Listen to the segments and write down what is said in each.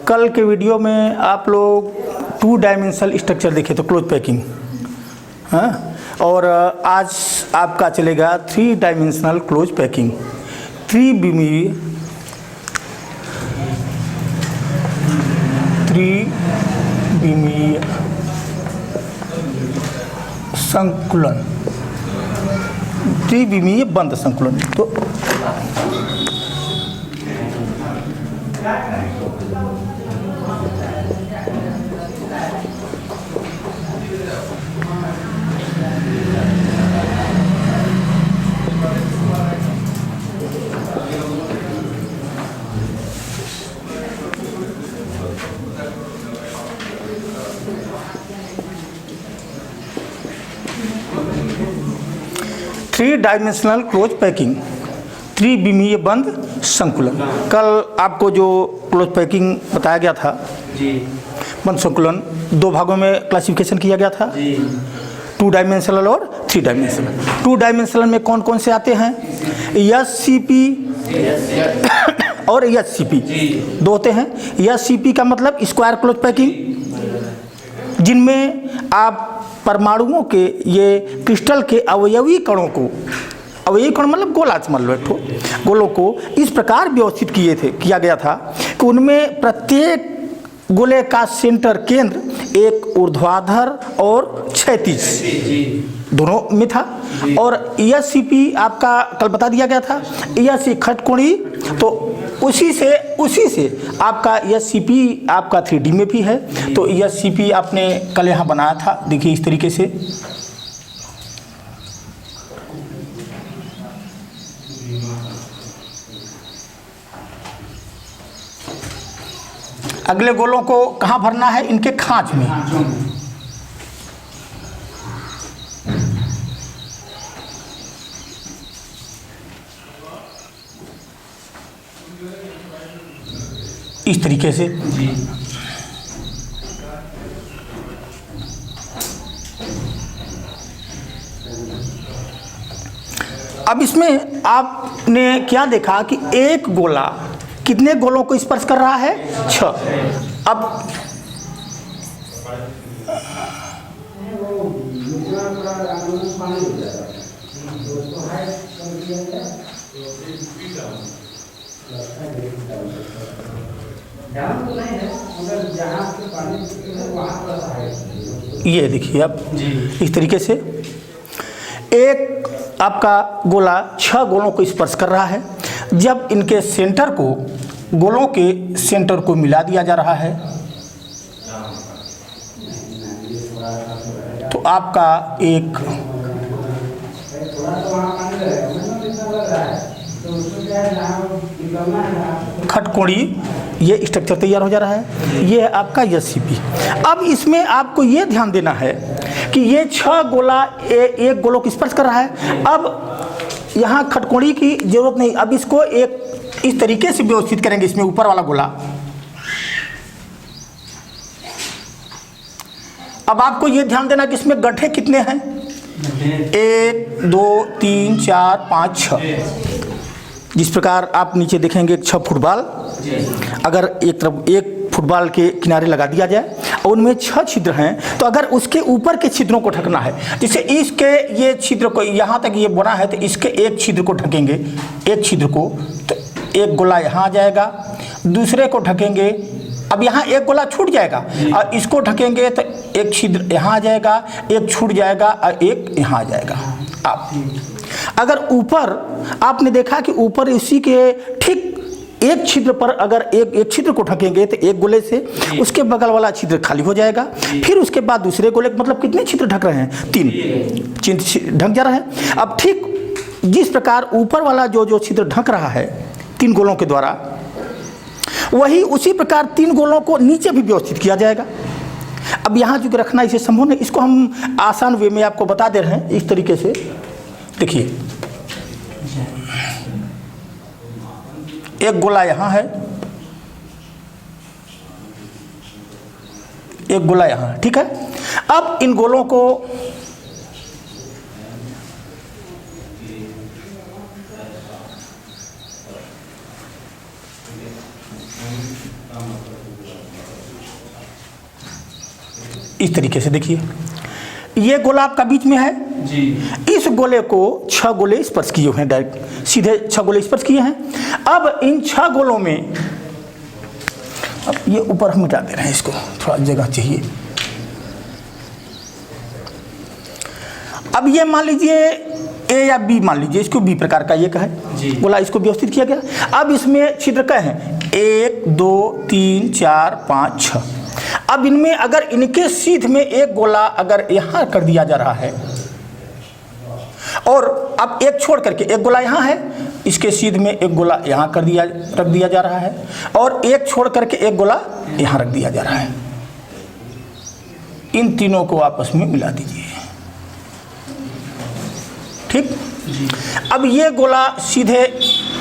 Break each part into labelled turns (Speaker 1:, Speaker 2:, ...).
Speaker 1: कल के वीडियो में आप लोग 2 डायमेंशनल स्ट्रक्चर देखे तो क्लोज पैकिंग, हाँ, और आज आपका चलेगा 3 डायमेंशनल क्लोज पैकिंग। त्रिविमीय संकुलन, त्रिविमीय बंद संकुलन। तो थ्री डायमेंशनल क्लोज पैकिंग, त्रिविमीय बंद संकुलन। कल आपको जो क्लोज पैकिंग बताया गया था जी, बंद संकुलन 2 भागों में क्लासिफिकेशन किया गया था जी, 2 डायमेंशनल और 3 डायमेंशनल। 2 डायमेंशनल में कौन कौन से आते हैं? एससीपी और एचसीपी 2 होते हैं। एससीपी का मतलब स्क्वायर क्लोज पैकिंग, जिनमें आप परमाणुओं के ये क्रिस्टल के अवयवी कणों को, अवयवी कण मतलब गोला समझ लो, एक गोलों को इस प्रकार व्यवस्थित किया गया था कि उनमें प्रत्येक गोले का सेंटर केंद्र एक ऊर्ध्वाधर और क्षैतिज दोनों में था। और एससीपी आपका कल बता दिया गया था, एससी खटकोणी, तो उसी से आपका एससीपी आपका 3D में भी है। तो एससीपी आपने कल यहाँ बनाया था, देखिए इस तरीके से। अगले गोलों को कहाँ भरना है? इनके खांच में। इस तरीके से अब इसमें आपने क्या देखा कि एक गोला कितने गोलों को स्पर्श कर रहा है? 6। अब ये देखिए अब इस तरीके से एक आपका गोला 6 गोलों को स्पर्श कर रहा है। जब इनके सेंटर को, गोलों के सेंटर को मिला दिया जा रहा है तो आपका एक खटकोणी ये स्ट्रक्चर तैयार हो जा रहा है। ये है आपका एससीपी। अब इसमें आपको ये ध्यान देना है कि ये 6 गोला एक गोलों को स्पर्श कर रहा है। अब यहाँ खटकोणी की जरूरत नहीं, अब इसको एक इस तरीके से व्यवस्थित करेंगे। इसमें ऊपर वाला गोला, अब आपको ये ध्यान देना कि इसमें गड्ढे कितने हैं? 1 2 3 4 5 6। जिस प्रकार आप नीचे देखेंगे 6 फुटबॉल, अगर एक तरफ एक फुटबॉल के किनारे लगा दिया जाए और उनमें 6 छिद्र हैं, तो अगर उसके ऊपर के छिद्रों को ढकना है, जैसे इसके ये छिद्र को यहाँ तक ये बना है तो इसके एक छिद्र को ढकेंगे, एक छिद्र को, तो एक गोला यहाँ आ जाएगा, दूसरे को ढकेंगे, अब यहाँ एक गोला छूट जाएगा और इसको ढकेंगे तो एक छिद्र यहाँ आ जाएगा, एक छूट जाएगा और एक यहाँ आ जाएगा। आप अगर ऊपर आपने देखा कि ऊपर इसी के ठीक एक छिद्र पर अगर एक छिद्र को ढकेंगे तो एक गोले से उसके बगल वाला छिद्र खाली हो जाएगा, फिर उसके बाद दूसरे गोले, मतलब कितने छिद्र ढक रहे हैं? 3 ढक जा रहा है। अब ठीक जिस प्रकार ऊपर वाला जो छिद्र ढक रहा है 3 गोलों के द्वारा, वही उसी प्रकार 3 गोलों को नीचे भी व्यवस्थित किया जाएगा। अब यहाँ जो रखना इसे संभव नहीं, इसको हम आसान वे में आपको बता दे रहे हैं। इस तरीके से देखिए, एक गोला यहाँ है, एक गोला यहाँ है, ठीक है। अब इन गोलों को इस तरीके से देखिए, ये गोला आपका बीच में है जी। इस गोले को 6 गोले स्पर्श किए हुए हैं, डायरेक्ट सीधे 6 गोले स्पर्श किए हैं। अब इन 6 गोलों में, अब ये ऊपर हम मिटा दे रहे हैं, इसको थोड़ा जगह चाहिए। अब ये मान लीजिए ए या बी, मान लीजिए इसको बी प्रकार का ये कहे गोला, इसको व्यवस्थित किया गया। अब इसमें छिद्र क्या हैं, 1 2 3 4 5 6। अब इनमें अगर इनके सीध में एक गोला अगर यहाँ कर दिया जा रहा है, और अब एक छोड़ करके एक गोला यहाँ है, इसके सीध में एक गोला यहाँ रख दिया जा रहा है, और एक छोड़ करके एक गोला यहाँ रख दिया जा रहा है। इन तीनों को आपस में मिला दीजिए, ठीक। अब ये गोला सीधे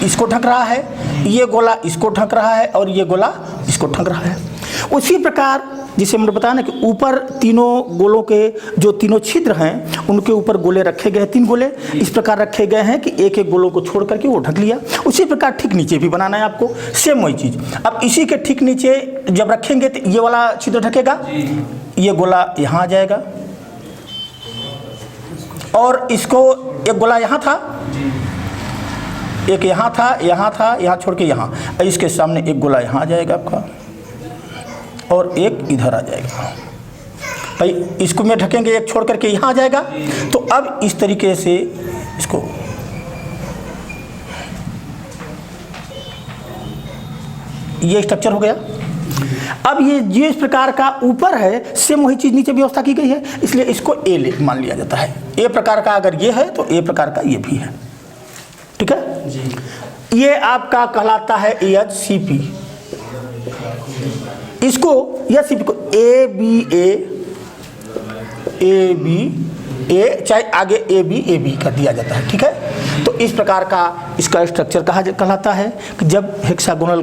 Speaker 1: इसको ढक रहा है, ये गोला इसको ढक रहा है, और ये गोला इसको ढक रहा है। उसी प्रकार जिसे मैंने बताया ना कि ऊपर तीनों गोलों के जो तीनों छिद्र हैं उनके ऊपर गोले रखे गए हैं, 3 गोले इस प्रकार रखे गए हैं कि एक एक गोलों को छोड़ करके वो ढक लिया। उसी प्रकार ठीक नीचे भी बनाना है आपको, सेम वही चीज़। अब इसी के ठीक नीचे जब रखेंगे तो ये वाला छिद्र ढकेगा, ये गोला यहाँ आ जाएगा, और इसको एक गोला यहाँ था, एक यहाँ था, यहाँ था, यहाँ छोड़ के यहाँ, इसके सामने एक गोला यहाँ आ जाएगा आपका, और एक इधर आ जाएगा भाई। इसको में ढकेंगे, एक छोड़ करके यहाँ आ जाएगा। तो अब इस तरीके से इसको ये स्ट्रक्चर हो गया। अब ये इस प्रकार का ऊपर है, सेम वही चीज़ नीचे व्यवस्था की गई है, इसलिए इसको ए मान लिया जाता है। ए प्रकार का अगर ये है तो ए प्रकार का ये भी है, ठीक है जी। ये आपका कहलाता है EHCP। इसको EHCP को ए चाहे आगे ए बी कर दिया जाता है, ठीक है। तो इस प्रकार का इसका स्ट्रक्चर कहलाता है कि जब हेक्सागोनल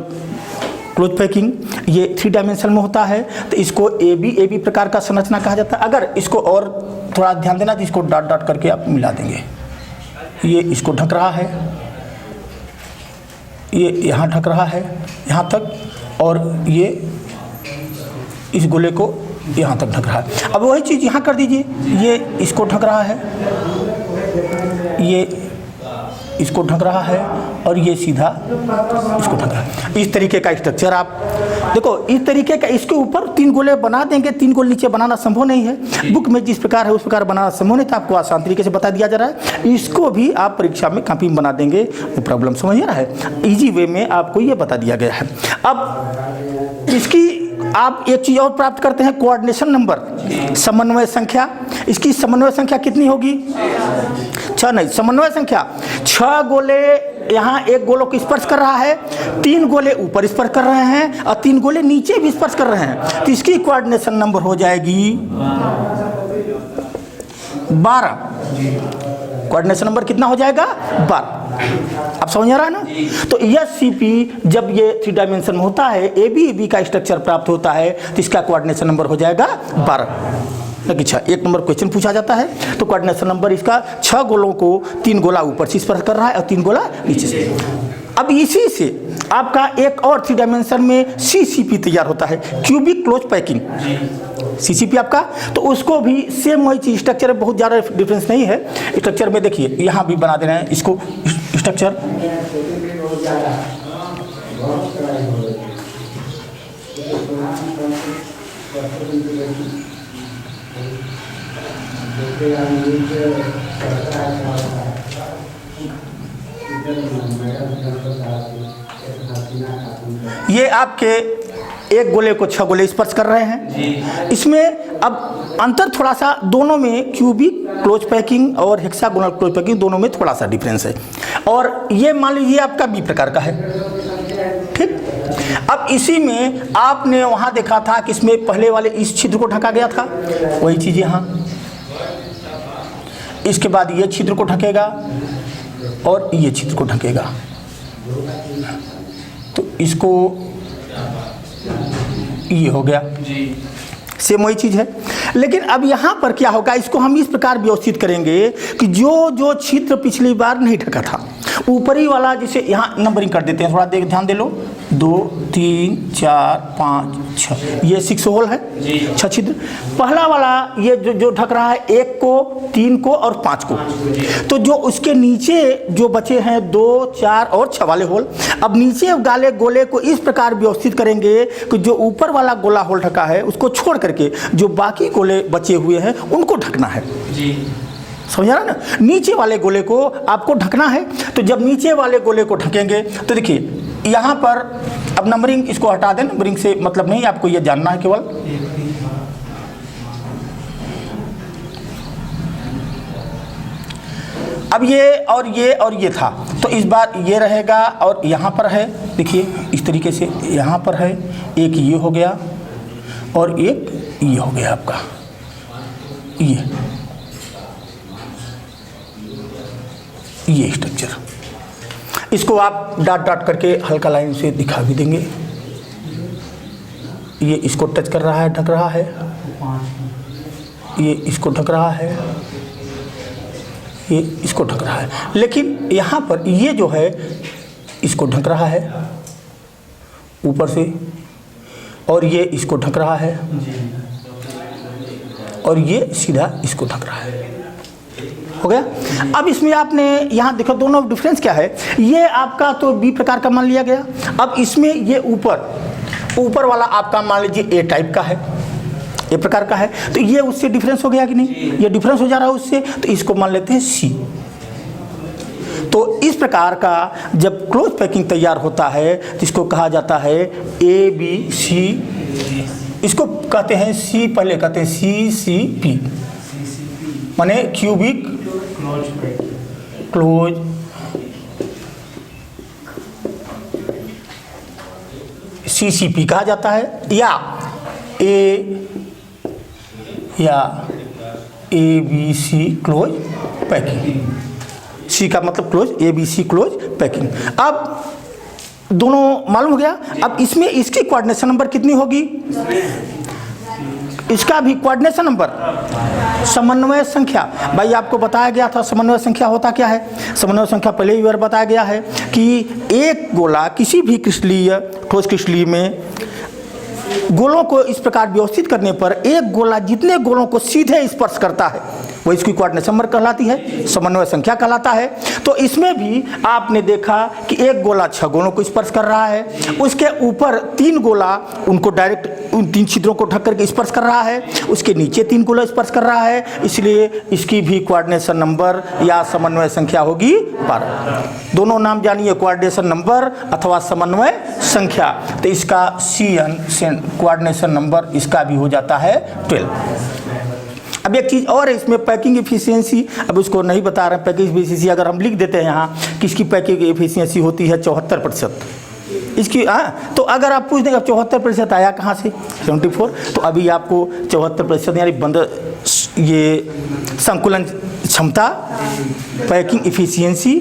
Speaker 1: क्लोज पैकिंग ये 3 डायमेंशन में होता है तो इसको ए बी प्रकार का संरचना कहा जाता है। अगर इसको और थोड़ा ध्यान देना तो इसको डॉट डॉट करके आप मिला देंगे। ये इसको ढक रहा है, ये यहाँ ढक रहा है यहाँ तक, और ये इस गोले को यहाँ तक ढक रहा है। अब वही चीज़ यहाँ कर दीजिए, ये इसको ढक रहा है, ये इसको ढक रहा है, और ये सीधा इसको ढक रहा है। इस तरीके का स्ट्रक्चर आप देखो, इस तरीके का इसके ऊपर 3 गोले बना देंगे। 3 गोले नीचे बनाना संभव नहीं है, बुक में जिस प्रकार है उस प्रकार बनाना संभव नहीं था, आपको आसान तरीके से बता दिया जा रहा है। इसको भी आप परीक्षा में कॉपी में बना देंगे, वो प्रॉब्लम समझ रहा है। ईजी वे में आपको ये बता दिया गया है। अब इसकी आप एक चीज़ और प्राप्त करते हैं, कोऑर्डिनेशन नंबर, समन्वय संख्या। इसकी समन्वय संख्या कितनी होगी? 6 नहीं, समन्वय संख्या 6 गोले यहाँ एक गोलों को स्पर्श कर रहा है, 3 गोले ऊपर स्पर्श कर रहे हैं, और 3 गोले नीचे भी स्पर्श कर रहे हैं। तो इसकी कोऑर्डिनेशन नंबर हो जाएगी 12। कोऑर्डिनेशन नंबर कितना हो जाएगा? 12। आप समझ रहा है ना? तो EHCP जब ये 3 डायमेंशन में होता है, AB का स्ट्रक्चर प्राप्त होता है, तो इसका कोऑर्डिनेशन नंबर हो जाएगा 12। अच्छा, 1 नंबर क्वेश्चन पूछा जाता है तो कोऑर्डिनेशन नंबर इसका 6 गोलों को 3 गोला ऊपर से स्पर्श कर रहा है और 3 गोला नीचे से। अब इसी से आपका एक और 3 डायमेंशन में CCP तैयार होता है, क्यूबिक क्लोज पैकिंग। CCP आपका, तो उसको भी सेम वही चीज, स्ट्रक्चर में बहुत ज़्यादा डिफरेंस नहीं है। स्ट्रक्चर में देखिए यहाँ भी बना दे रहे हैं इसको स्ट्रक्चर। ये आपके एक गोले को 6 गोले स्पर्श कर रहे हैं। इसमें अब अंतर थोड़ा सा दोनों में, क्यूबिक क्लोज पैकिंग और हेक्सागोनल क्लोज पैकिंग दोनों में थोड़ा सा डिफरेंस है। और ये मान लीजिए आपका बी प्रकार का है, ठीक। अब इसी में आपने वहाँ देखा था कि इसमें पहले वाले इस छिद्र को ढका गया था, वही चीज़ यहाँ। इसके बाद ये छिद्र को ढकेगा और ये छिद्र को ढकेगा, तो इसको ये हो गया, सेम वही चीज़ है। लेकिन अब यहाँ पर क्या होगा, इसको हम इस प्रकार व्यवस्थित करेंगे कि जो जो छिद्र पिछली बार नहीं ढका था, ऊपरी वाला जिसे यहाँ नंबरिंग कर देते हैं, थोड़ा ध्यान दे लो, 2 3 4 5 6, ये 6 होल है, 6 छिद्र। पहला वाला ये जो ढक रहा है 1 को, 3 को और 5 को, तो जो उसके नीचे जो बचे हैं 2 4 और 6 वाले होल, अब नीचे वाले गोले को इस प्रकार व्यवस्थित करेंगे कि जो ऊपर वाला गोला होल ढका है उसको छोड़ करके जो बाकी गोले बचे हुए हैं उनको ढकना है जी। समझा ना? नीचे वाले गोले को आपको ढकना है। तो जब नीचे वाले गोले को ढकेंगे तो देखिए यहाँ पर, अब नंबरिंग इसको हटा दें, नंबरिंग से मतलब नहीं, आपको ये जानना है केवल। अब ये और ये था, तो इस बार ये रहेगा और यहाँ पर है, देखिए इस तरीके से यहाँ पर है, एक ये हो गया और एक ये हो गया आपका, ये स्ट्रक्चर। इसको आप डॉट करके हल्का लाइन से दिखा भी देंगे। ये इसको टच कर रहा है, ढक रहा है, ये इसको ढक रहा है, ये इसको ढक रहा है, लेकिन यहाँ पर ये जो है इसको ढक रहा है ऊपर से, और ये इसको ढक रहा है, और ये सीधा इसको ढक रहा है। हो गया? अब इसमें आपने यहाँ देखो दोनों डिफरेंस क्या है, ये आपका तो बी प्रकार का मान लिया गया। अब इसमें ये ऊपर वाला आपका मान लीजिए ए टाइप का है, ए प्रकार का है, तो ये उससे डिफरेंस हो गया कि नहीं? ये डिफरेंस हो जा रहा है उससे, तो इसको मान लेते हैं सी। तो इस प्रकार का जब क्लोज पैकिंग तैयार होता है जिसको कहा जाता है ए बी सी, इसको कहते हैं सी, पहले कहते हैं सी सी पी, माने क्यूबिक क्लोज CCP कहा जाता है, या ABC क्लोज पैकिंग। सी का मतलब क्लोज, ABC क्लोज पैकिंग। अब दोनों मालूम हो गया। अब इसमें इसकी कोऑर्डिनेशन नंबर कितनी होगी? इसका भी कोऑर्डिनेशन नंबर, समन्वय संख्या। भाई आपको बताया गया था समन्वय संख्या होता क्या है। समन्वय संख्या पहले ही बार बताया गया है कि एक गोला किसी भी क्रिस्टलीय ठोस क्रिस्टलीय में गोलों को इस प्रकार व्यवस्थित करने पर एक गोला जितने गोलों को सीधे स्पर्श करता है वो इसकी कोऑर्डिनेशन नंबर कहलाती है, समन्वय संख्या कहलाता है। तो इसमें भी आपने देखा कि एक गोला 6 गोलों को स्पर्श कर रहा है, उसके ऊपर 3 गोला उनको डायरेक्ट उन 3 छिद्रों को ढक करके स्पर्श कर रहा है, उसके नीचे 3 गोला स्पर्श कर रहा है, इसलिए इसकी भी कोऑर्डिनेशन नंबर या समन्वय संख्या होगी 12। दोनों नाम जानिए, कोऑर्डिनेशन नंबर अथवा समन्वय संख्या। तो इसका CN कोऑर्डिनेशन नंबर इसका भी हो जाता है 12। अब एक चीज़ और है इसमें, पैकिंग एफिशिएंसी। अब उसको नहीं बता रहे हैं। पैकिंग एफिशिएंसी अगर हम लिख देते हैं यहाँ कि इसकी पैकिंग एफिशिएंसी होती है 74%। इसकी तो अगर आप पूछ देंगे 74% आया कहाँ से, 74, तो अभी आपको 74% यानी बंद ये संकुलन क्षमता, पैकिंग एफिशिएंसी,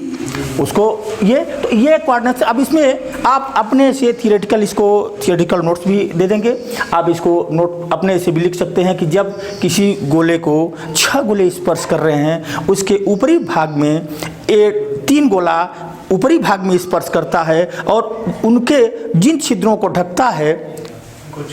Speaker 1: उसको ये तो ये कोऑर्डिनेट्स। अब इसमें आप अपने से थियोरेटिकल नोट्स भी दे देंगे। आप इसको नोट अपने से भी लिख सकते हैं कि जब किसी गोले को 6 गोले स्पर्श कर रहे हैं, उसके ऊपरी भाग में 3 गोला ऊपरी भाग में स्पर्श करता है और उनके जिन छिद्रों को ढकता है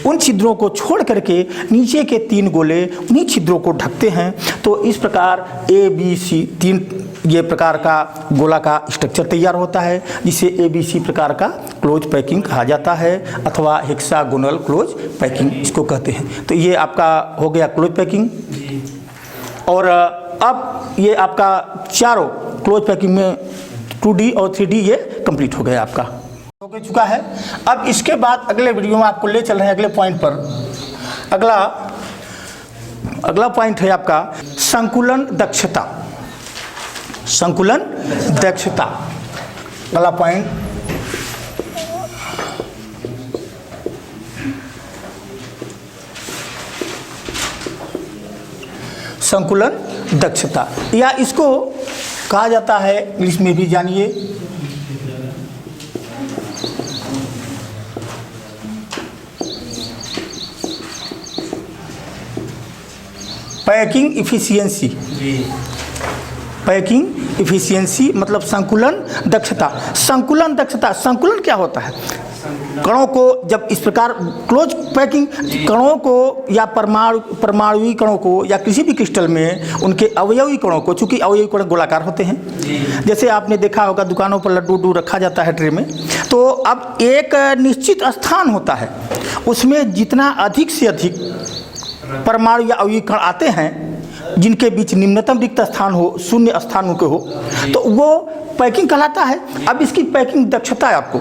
Speaker 1: उन छिद्रों को छोड़ करके नीचे के 3 गोले उन्हीं छिद्रों को ढकते हैं। तो इस प्रकार ABC 3 ये प्रकार का गोला का स्ट्रक्चर तैयार होता है, जिसे ABC प्रकार का क्लोज पैकिंग कहा जाता है अथवा हेक्सागोनल क्लोज पैकिंग इसको कहते हैं। तो ये आपका हो गया क्लोज पैकिंग। और अब ये आपका चारों क्लोज पैकिंग में 2D और 3D ये कंप्लीट हो गया आपका, हो चुका है। अब इसके बाद अगले वीडियो में आपको ले चल रहे हैं अगले पॉइंट पर। अगला पॉइंट है आपका संकुलन दक्षता। संकुलन दक्षता अगला पॉइंट। संकुलन दक्षता या इसको कहा जाता है इंग्लिश में भी जानिए पैकिंग इफिशियंसी। पैकिंग इफिशियंसी मतलब संकुलन दक्षता। संकुलन दक्षता, संकुलन क्या होता है? कणों को जब इस प्रकार क्लोज पैकिंग, कणों को या परमाणुई कणों को या किसी भी क्रिस्टल में उनके अवयवी कणों को, चूंकि अवयवी कण गोलाकार होते हैं, जैसे आपने देखा होगा दुकानों पर लड्डू रखा जाता है ट्रे में, तो अब एक निश्चित स्थान होता है, उसमें जितना अधिक से अधिक परमाणु या अवयवी कण आते हैं जिनके बीच निम्नतम रिक्त स्थान हो, शून्य स्थान उनके हो, तो वो पैकिंग कहलाता है। अब इसकी पैकिंग दक्षता है, आपको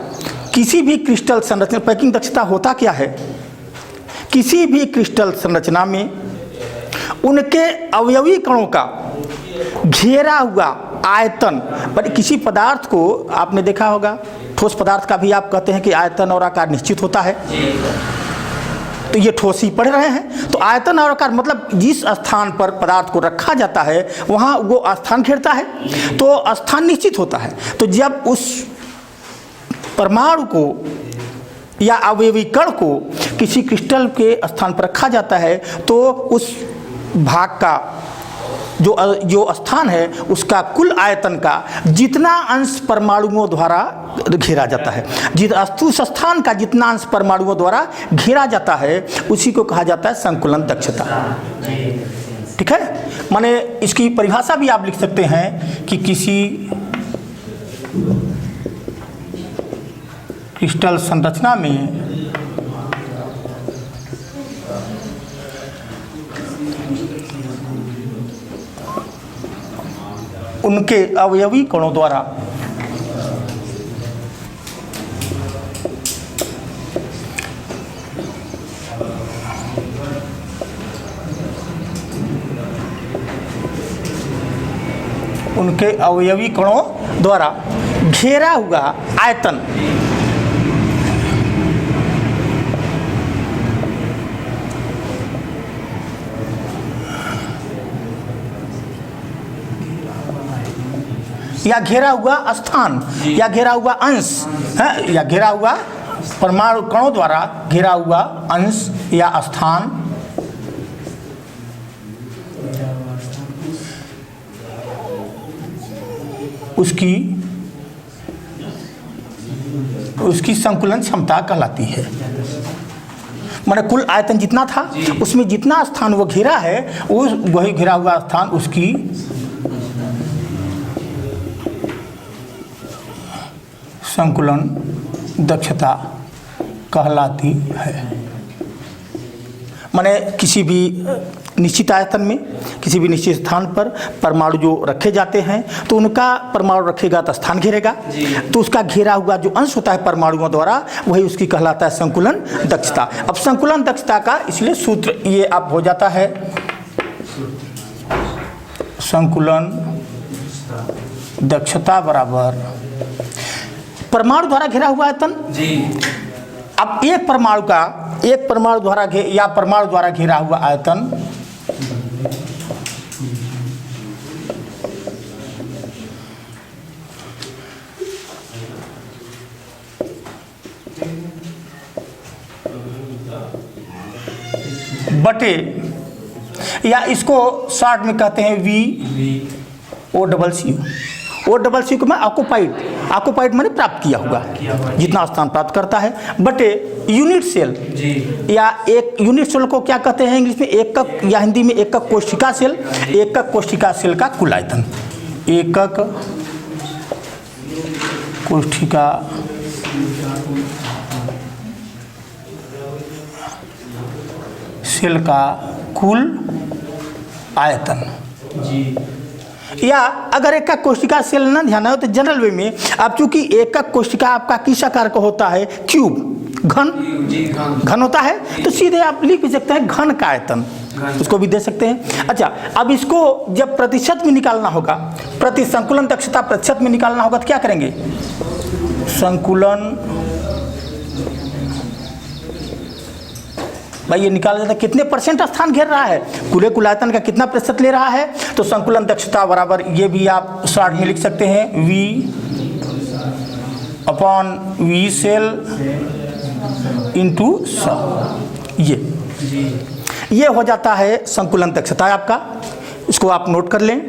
Speaker 1: किसी भी क्रिस्टल संरचना पैकिंग दक्षता होता क्या है, किसी भी क्रिस्टल संरचना में उनके अवयवी कणों का घेरा हुआ आयतन, पर किसी पदार्थ को आपने देखा होगा, ठोस पदार्थ का भी आप कहते हैं कि आयतन और आकार निश्चित होता है, तो ये ठोस ही पढ़ रहे हैं, तो आयतन और आकार मतलब जिस स्थान पर पदार्थ को रखा जाता है वहाँ वो स्थान घेरता है, तो स्थान निश्चित होता है। तो जब उस परमाणु को या अवयवी कण को किसी क्रिस्टल के स्थान पर रखा जाता है तो उस भाग का जो स्थान है उसका कुल आयतन का जितना अंश परमाणुओं द्वारा घेरा जाता है, उस स्थान का जितना अंश परमाणुओं द्वारा घेरा जाता है उसी को कहा जाता है संकुलन दक्षता। ठीक है, माने इसकी परिभाषा भी आप लिख सकते हैं कि किसी क्रिस्टल संरचना में उनके अवयवी कणों द्वारा घेरा हुआ आयतन या घेरा हुआ स्थान या घेरा हुआ अंश है, या घेरा हुआ परमाणु कणों द्वारा घेरा हुआ अंश या स्थान उसकी संकुलन क्षमता कहलाती है। माने कुल आयतन जितना था उसमें जितना स्थान वो घेरा है वही घेरा हुआ स्थान उसकी संकुलन दक्षता कहलाती है। माने किसी भी निश्चित आयतन में किसी भी निश्चित स्थान पर परमाणु जो रखे जाते हैं तो उनका परमाणु रखेगा तो स्थान घेरेगा, तो उसका घेरा हुआ जो अंश होता है परमाणुओं द्वारा वही उसकी कहलाता है संकुलन दक्षता। अब संकुलन दक्षता का इसलिए सूत्र ये आप हो जाता है संकुलन दक्षता बराबर परमाणु द्वारा घेरा हुआ आयतन। अब एक परमाणु द्वारा घेरा हुआ आयतन बटे, या इसको शॉर्ट में कहते हैं VOCC को मैं ऑक्युपाइड मैंने प्राप्त किया हुआ, जितना स्थान प्राप्त करता है, बटे यूनिट सेल या एक यूनिट सेल को क्या कहते हैं इंग्लिश में एकक या हिंदी में एकक कोशिका सेल, एकक कोशिका सेल का कुल आयतन, एकक कोशिका सेल का कुल आयतन। या अगर एकक कोशिका सेल ना ध्यान हो तो जनरल वे में अब चूंकि एकक कोशिका आपका किस आकार का होता है, क्यूब घन होता है, तो सीधे आप लिख भी सकते हैं घन का आयतन, उसको भी दे सकते हैं। अच्छा, अब इसको जब प्रतिशत में निकालना होगा, प्रति संकुलन दक्षता प्रतिशत में निकालना होगा तो क्या करेंगे, संकुलन भाई ये निकाला जाता है कितने परसेंट स्थान घेर रहा है, पूरे कुल आयतन का कितना प्रतिशत ले रहा है, तो संकुलन दक्षता बराबर ये भी आप शॉर्ट में लिख सकते हैं V/V सेल इंटू ये हो जाता है संकुलन दक्षता आपका। इसको आप नोट कर लें।